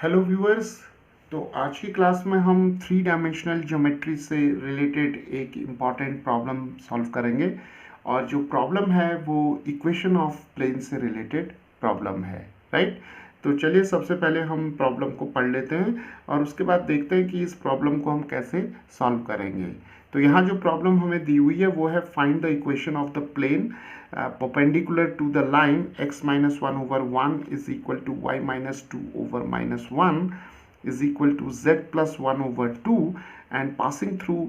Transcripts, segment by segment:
Hello viewers. तो आज की क्लास में हम थ्री डायमेंशनल ज्योमेट्री से रिलेटेड एक इम्पॉर्टेंट प्रॉब्लम सॉल्व करेंगे और जो प्रॉब्लम है वो इक्वेशन ऑफ प्लेन से रिलेटेड प्रॉब्लम है। राइट। तो चलिए सबसे पहले हम प्रॉब्लम को पढ़ लेते हैं और उसके बाद देखते हैं कि इस प्रॉब्लम को हम कैसे सॉल्व करेंगे। तो यहाँ जो प्रॉब्लम हमें दी हुई है वो है find the equation of the plane perpendicular to the line x minus 1 over 1 is equal to y minus 2 over minus 1 is equal to z plus 1 over 2 and passing through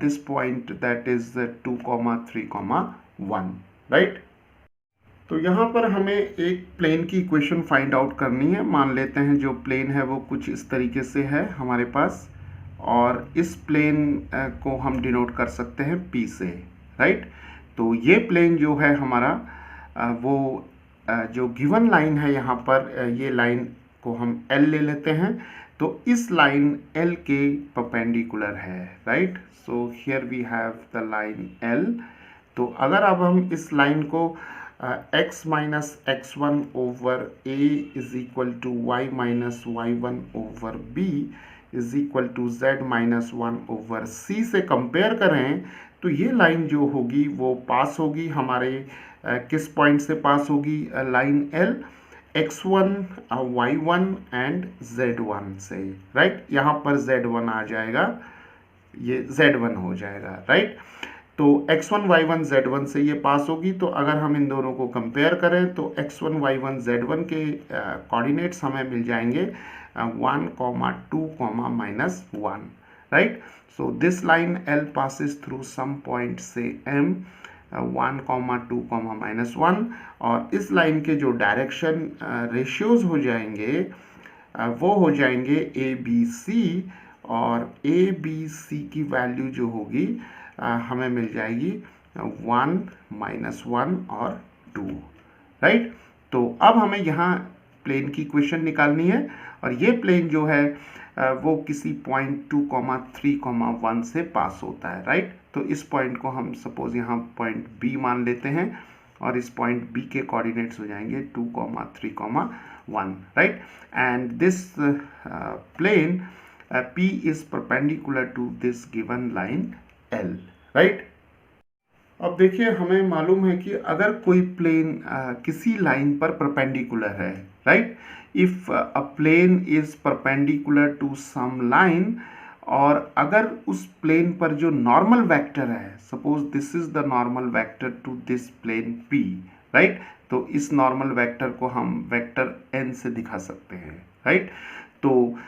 this point that is 2 comma 3 comma 1, right? तो यहाँ पर हमें एक plane की equation find out करनी है। मान लेते हैं जो प्लेन है वो कुछ इस तरीके से है हमारे पास और इस प्लेन को हम डिनोट कर सकते हैं P से, राइट। तो ये प्लेन जो है हमारा वो जो गिवन लाइन है यहाँ पर ये लाइन को हम L ले लेते हैं। तो इस लाइन L के परपेंडिकुलर है, right. So here we have the line L। तो अगर अब हम इस लाइन को x minus x1 over a is equal to y minus y1 over b is equal to z minus 1 over c से compare करें तो ये लाइन जो होगी वो पास होगी हमारे किस पॉइंट से पास होगी line L x1 y1 and z1 से, राइट। यहाँ पर z1 आ जाएगा, ये z1 हो जाएगा, राइट। तो x1 y1 z1 से ये पास होगी। तो अगर हम इन दोनों को कंपेयर करें तो x1 y1 z1 के कोऑर्डिनेट्स हमें मिल जाएंगे 1, 2, -1, right. So this line L passes through some point say M 1, 2, -1 और इस लाइन के जो डायरेक्शन रेशियोज हो जाएंगे वो हो जाएंगे ए बी सी और ए बी सी की वैल्यू जो होगी हमें मिल जाएगी 1, -1 और 2, राइट। तो अब हमें यहाँ प्लेन की इक्वेशन निकालनी है और ये प्लेन जो है वो किसी पॉइंट 2, 3, 1 से पास होता है, राइट। तो इस पॉइंट को हम सपोज यहाँ पॉइंट बी मान लेते हैं और इस पॉइंट बी के कोऑर्डिनेट्स हो जाएंगे 2, 3, 1, right. And this plane P is perpendicular to this given line L, right. अब देखिए हमें मालूम है कि अगर कोई प्लेन किसी लाइन पर परपेंडिकुलर है, right. If a plane is perpendicular to some line और अगर उस प्लेन पर जो नॉर्मल वेक्टर है, suppose this is the normal vector to this plane P, right. तो इस नॉर्मल वेक्टर को हम वेक्टर n से दिखा सकते हैं, राइट। तो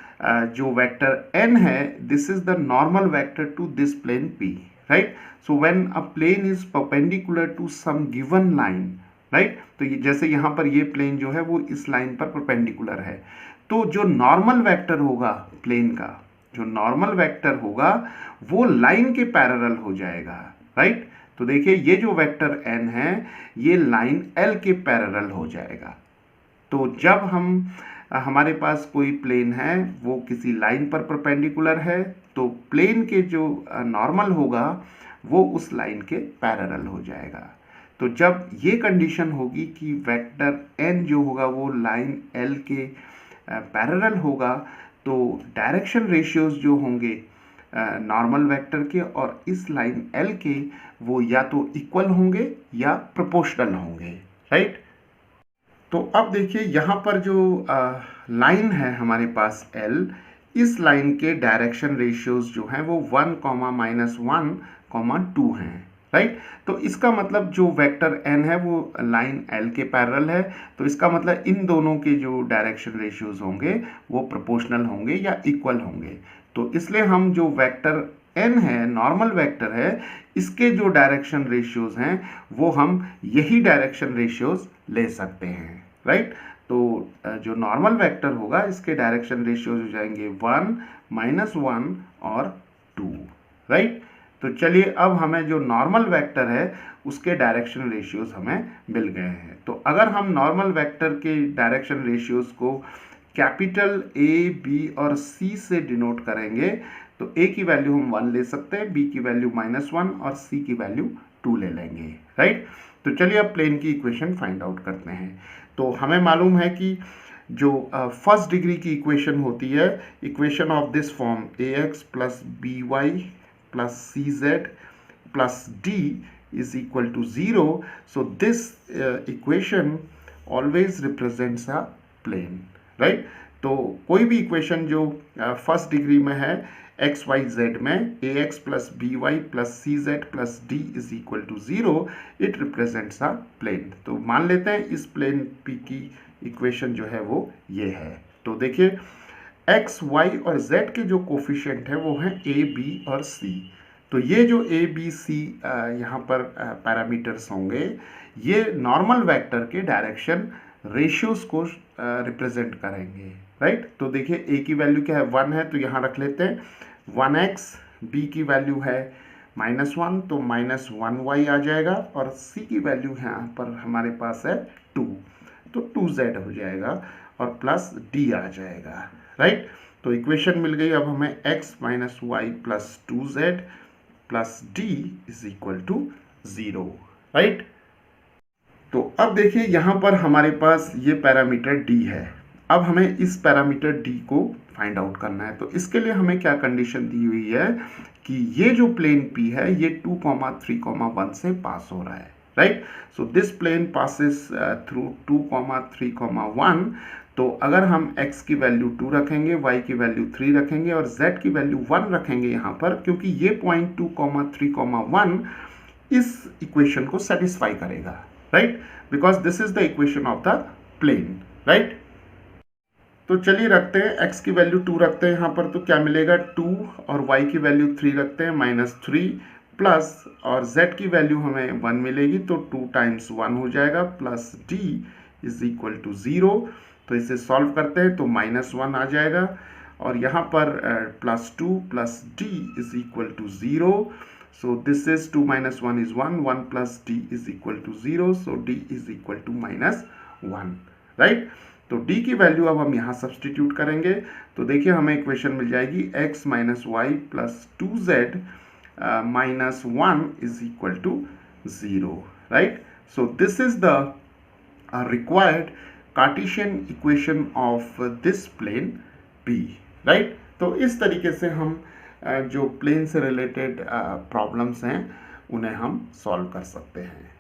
जो वेक्टर n है this is the normal vector to this plane P, right? So when a plane is perpendicular to some given line, right? तो ये जैसे यहाँ पर ये प्लेन जो है वो इस लाइन पर परपेंडिकुलर है तो जो नॉर्मल वेक्टर होगा प्लेन का, जो नॉर्मल वेक्टर होगा वो लाइन के पैरेलल हो जाएगा, राइट। तो देखिए ये जो वेक्टर n है ये लाइन L के पैरेलल हो जाएगा। तो जब हमारे पास कोई प्लेन है वो किसी लाइन पर परपेंडिकुलर है तो प्लेन के जो नॉर्मल होगा वो उस लाइन के पैरेलल हो जाएगा। तो जब ये कंडीशन होगी कि वेक्टर n जो होगा वो लाइन L के पैरेलल होगा तो डायरेक्शन रेशियोज जो होंगे नॉर्मल वेक्टर के और इस लाइन L के वो या तो इक्वल होंगे या प्रोपोर्शनल होंगे, राइट। तो अब देखिए यहाँ पर जो लाइन है हमारे पास L, इस लाइन के डायरेक्शन रेशियोज जो हैं वो 1, -1, 2 हैं, राइट। तो इसका मतलब जो वेक्टर n है वो लाइन L के पैरेलल है तो इसका मतलब इन दोनों के जो डायरेक्शन रेशियोज होंगे वो प्रोपोर्शनल होंगे या इक्वल होंगे। तो इसलिए हम जो वेक्टर n है नॉर्मल वेक्टर है इसके जो डायरेक्शन रेशियोज हैं वो हम यही डायरेक्शन रेशियोज ले सकते हैं, राइट। तो जो नॉर्मल वेक्टर होगा इसके डायरेक्शन रेशियोज हो जाएंगे 1, -1 और 2, राइट। तो चलिए अब हमें जो नॉर्मल वेक्टर है उसके डायरेक्शन रेशियोज हमें मिल गए हैं। तो अगर हम नॉर्मल वेक्टर के डायरेक्शन रेशियोज को कैपिटल A, B और C से डिनोट करेंगे तो A की वैल्यू हम 1 ले सकते हैं, B की वैल्यू -1 और C की वैल्यू 2 ले लेंगे, राइट। तो चलिए अब प्लेन की इक्वेशन फाइंड आउट करते हैं। तो हमें मालूम है कि जो फर्स्ट डिग्री की इक्वेशन होती है, equation of this form ax plus B Y plus C Z plus D is equal to 0. So this equation always represents a plane, right? तो कोई भी इक्वेशन जो फर्स्ट डिग्री में है एक्स वाई जेड में ax plus B Y plus C Z plus D is equal to 0, it represents a plane. तो मान लेते हैं इस प्लेन पी की इक्वेशन जो है वो ये है। तो देखिए एक्स वाई और जेड के जो कोफिशिएंट है वो हैं ए बी और सी। तो ये जो ए बी सी यहाँ पर पैरामीटर्स होंगे, ये नॉर्मल वेक्टर के डायरेक्शन रेशियोज को रिप्रेजेंट करेंगे, राइट? तो देखिए ए की वैल्यू क्या है, 1 है, तो यहाँ रख लेते हैं 1x, बी की वैल्यू है -1 तो -1y आ जाएगा, और सी की वैल्यू यहाँ पर हमारे पास है 2 तो 2z हो जाएगा और प्लस डी आ जाएगा, राइट? तो इक्वेशन मिल गई अब हमें x minus Y plus 2z plus D is equal to 0, right? तो अब देखिए यहाँ पर हमारे पास ये पैरामीटर d है। अब हमें इस पैरामीटर d को फाइंड आउट करना है। तो इसके लिए हमें क्या कंडीशन दी हुई है कि ये जो प्लेन p है ये 2, 3, 1 से पास हो रहा है, right? So this plane passes through 2, 3, 1। तो अगर हम x की वैल्यू 2 रखेंगे, y की वैल्यू 3 रखेंगे और z की वैल्यू 1 रखेंगे यहाँ पर, क्योंकि ये पॉइंट 2, 3, 1 इस इक्वेशन को सेटिस्फाई करेगा, right? Because this is the equation of the plane, right? तो चलिए रखते हैं x की वैल्यू 2 रखते हैं यहाँ पर, तो क्या मिलेगा 2 और y की वैल्यू 3 रखते हैं -3 प्लस, और z की वैल्यू हमें 1 मिलेगी तो 2 टाइम्स 1 हो जाएगा plus d is equal to 0। तो इसे सॉल्व करते हैं तो -1 आ जाएगा, और यहाँ पर +2 plus d is equal to 0। So this is 2 minus 1 is 1, 1 plus d is equal to 0, so d is equal to -1, right? तो d की वैल्यू अब हम यहाँ सब्सटीट्यूट करेंगे, तो देखिए हमें इक्वेशन मिल जाएगी x minus Y plus 2z minus 1 is equal to 0, right? So this is the required Cartesian equation of this plane P, right? तो इस तरीके से हम जो प्लेन से रिलेटेड प्रॉब्लम्स हैं उन्हें हम सॉल्व कर सकते हैं।